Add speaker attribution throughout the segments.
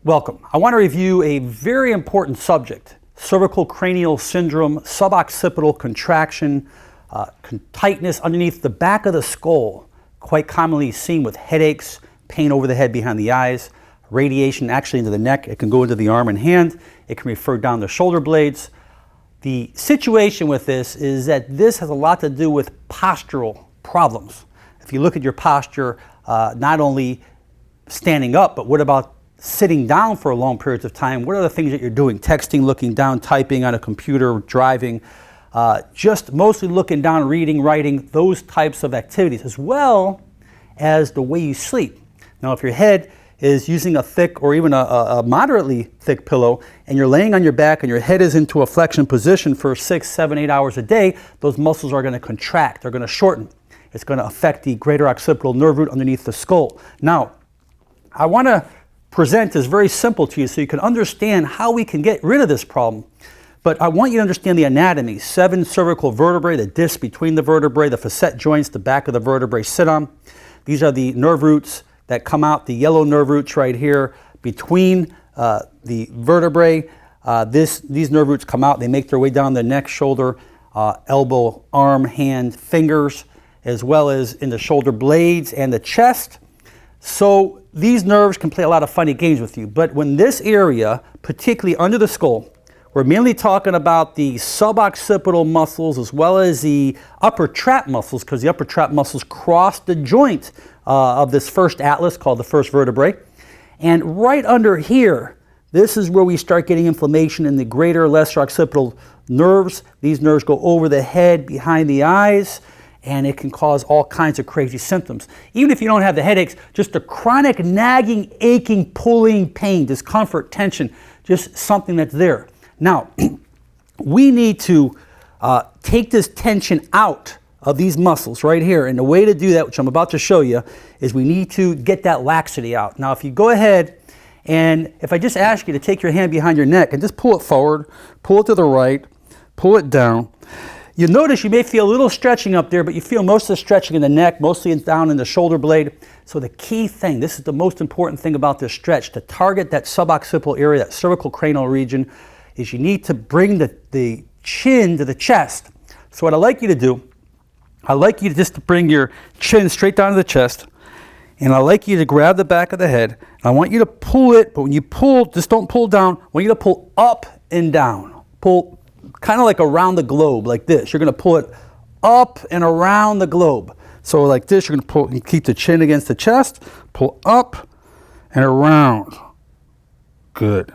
Speaker 1: Welcome. I want to review a very important subject, cervical cranial syndrome, suboccipital contraction, tightness underneath the back of the skull, quite commonly seen with headaches, pain over the head behind the eyes, radiation actually into the neck. It can go into the arm and hand. It can refer down the shoulder blades. The situation with this is that this has a lot to do with postural problems. If you look at your posture, not only standing up, but what about sitting down for long periods of time? What are the things that you're doing? Texting, looking down, typing on a computer, driving, just mostly looking down, reading, writing, those types of activities, as well as the way you sleep. Now, if your head is using a thick or even a moderately thick pillow and you're laying on your back and your head is into a flexion position for 6, 7, 8 hours a day, those muscles are going to contract, they're going to shorten. It's going to affect the greater occipital nerve root underneath the skull. Now, I want to present this very simple to you so you can understand how we can get rid of this problem. But I want you to understand the anatomy. 7 cervical vertebrae, the disc between the vertebrae, the facet joints, the back of the vertebrae sit on. These are the nerve roots that come out, the yellow nerve roots right here between the vertebrae. These nerve roots come out, they make their way down the neck, shoulder, elbow, arm, hand, fingers, as well as in the shoulder blades and the chest. So these nerves can play a lot of funny games with you. But when this area, particularly under the skull, we're mainly talking about the suboccipital muscles as well as the upper trap muscles, because the upper trap muscles cross the joint of this first atlas called the first vertebrae. And right under here, this is where we start getting inflammation in the greater, lesser occipital nerves. These nerves go over the head, behind the eyes, and it can cause all kinds of crazy symptoms. Even if you don't have the headaches, just the chronic nagging, aching, pulling pain, discomfort, tension, just something that's there. Now, we need to take this tension out of these muscles right here. And the way to do that, which I'm about to show you, is we need to get that laxity out. Now, if you go ahead and if I just ask you to take your hand behind your neck and just pull it forward, pull it to the right, pull it down, you'll notice you may feel a little stretching up there, but you feel most of the stretching in the neck, mostly down in the shoulder blade. So the key thing, this is the most important thing about this stretch, to target that suboccipital area, that cervical cranial region, is you need to bring the chin to the chest. So what I'd like you to do, I'd like you to just bring your chin straight down to the chest, and I'd like you to grab the back of the head. I want you to pull it, but when you pull, just don't pull down. I want you to pull up and down. Pull kind of like around the globe, like this. You're going to pull it up and around the globe. So like this, you're going to pull and keep the chin against the chest, pull up and around. Good.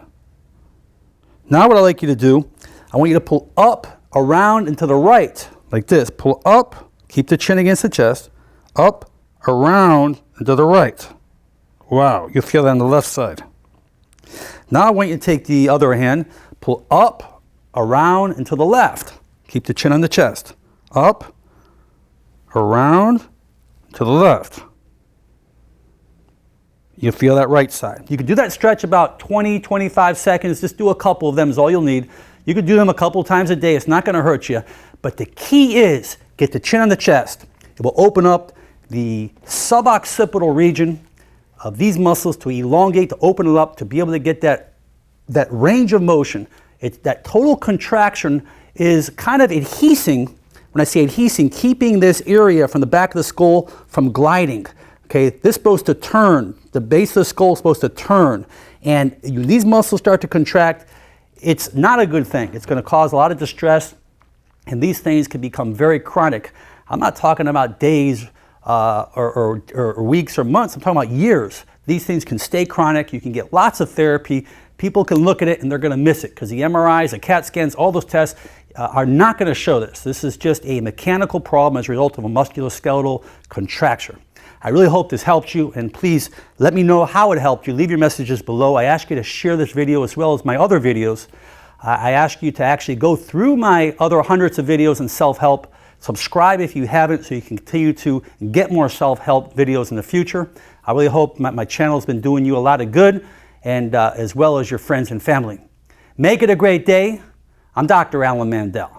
Speaker 1: Now what I'd like you to do, I want you to pull up, around, and to the right, like this. Pull up, keep the chin against the chest, up, around, and to the right. Wow, you'll feel that on the left side. Now I want you to take the other hand, pull up, around, and to the left. Keep the chin on the chest. Up, around, to the left. You'll feel that right side. You can do that stretch about 20, 25 seconds. Just do a couple of them is all you'll need. You can do them a couple times a day. It's not going to hurt you. But the key is get the chin on the chest. It will open up the suboccipital region of these muscles to elongate, to open it up, to be able to get that range of motion. That total contraction is kind of adhesing. When I say adhesing, keeping this area from the back of the skull from gliding. Okay, this is supposed to turn. The base of the skull is supposed to turn. And these muscles start to contract. It's not a good thing. It's going to cause a lot of distress. And these things can become very chronic. I'm not talking about days or weeks or months. I'm talking about years. These things can stay chronic. You can get lots of therapy. People can look at it and they're going to miss it because the MRIs, the CAT scans, all those tests are not going to show this. This is just a mechanical problem as a result of a musculoskeletal contracture. I really hope this helped you, and please let me know how it helped you. Leave your messages below. I ask you to share this video as well as my other videos. I ask you to actually go through my other hundreds of videos in self-help. Subscribe if you haven't so you can continue to get more self-help videos in the future. I really hope my channel has been doing you a lot of good, and as well as your friends and family. Make it a great day. I'm Dr. Alan Mandell.